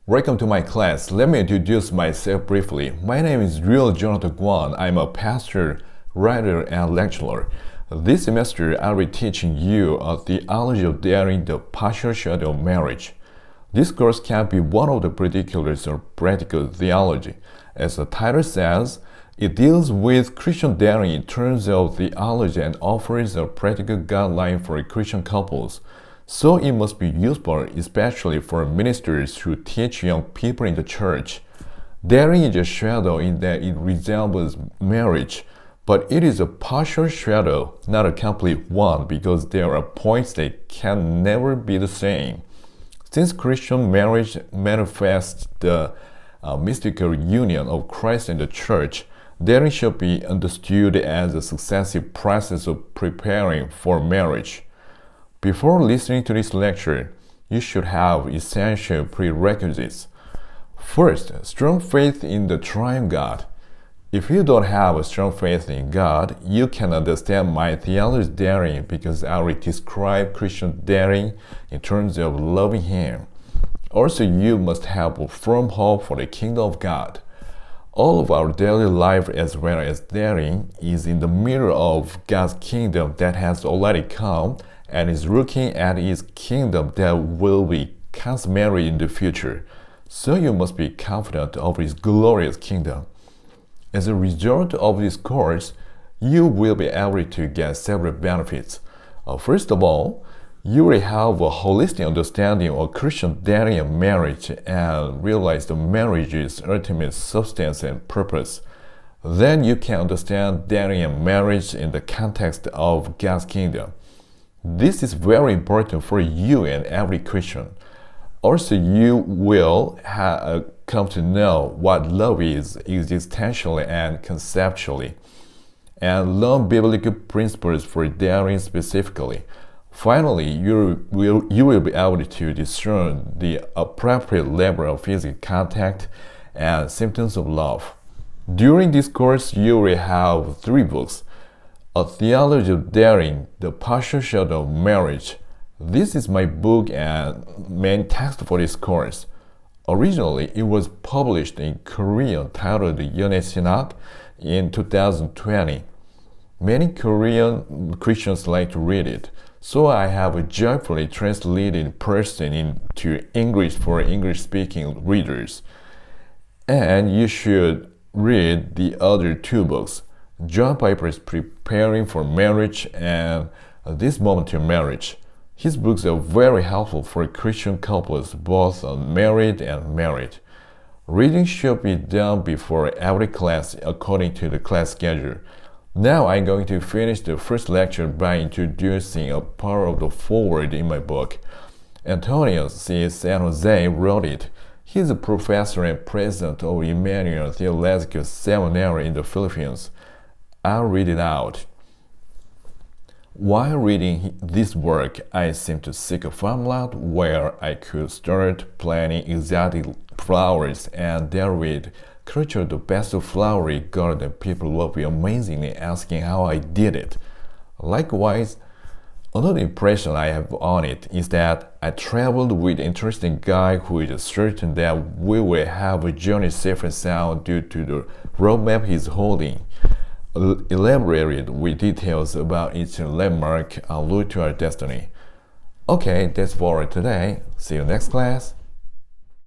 Welcome to my class. Let me introduce myself briefly. My name is Ryul Kwon. I'm a pastor, writer, and lecturer. This semester, I'll be teaching you a theology of daring the partial shadow of marriage. This course can be one of the particulars of practical theology. As the title says, it deals with Christian daring in terms of theology and offers a practical guideline for Christian couples. So it must be useful, especially for ministers who teach young people in the church. Daring is a shadow in that it resembles marriage, but it is a partial shadow, not a complete one, because there are points that can never be the same. Since Christian marriage manifests the mystical union of Christ and the church, daring should be understood as a successive process of preparing for marriage. Before listening to this lecture, you should have essential prerequisites. First, strong faith in the triune God. If you don't have a strong faith in God, you can understand my theology daring because I will describe Christian daring in terms of loving Him. Also, you must have a firm hope for the kingdom of God. All of our daily life as well as daring is in the mirror of God's kingdom that has already come and is looking at His kingdom that will be consummated in the future. So you must be confident of His glorious kingdom. As a result of this course, you will be able to get several benefits. First of all, you will have a holistic understanding of Christian daring and marriage and realize the marriage's ultimate substance and purpose. Then you can understand daring and marriage in the context of God's kingdom. This is very important for you and every Christian. Also, you will come to know what love is existentially and conceptually, and learn biblical principles for daring specifically. Finally, you will be able to discern the appropriate level of physical contact and symptoms of love. During this course, you will have 3 books. A Theology of Daring, The Partial Shadow of Marriage. This is my book and main text for this course. Originally, it was published in Korean titled 연애신학 in 2020. Many Korean Christians like to read it, so I have joyfully translated in person into English for English-speaking readers. And you should read the other 2 books. John Piper's Preparing for Marriage and This Moment to Marriage. His books are very helpful for Christian couples, both unmarried and married. Reading should be done before every class according to the class schedule. Now I'm going to finish the first lecture by introducing a part of the foreword in my book. Antonio C. San Jose wrote it. He is a professor and president of Emmanuel Theological Seminary in the Philippines. I'll read it out. While reading this work, I seemed to seek a farmland where I could start planting exotic flowers and therewith culture the best flowery garden. People will be amazingly asking how I did it. Likewise, another impression I have on it is that I traveled with an interesting guy who is certain that we will have a journey safe and sound due to the roadmap he's holding. Elaborated with details about each landmark en route to our destiny. Okay, that's for today. See you next class.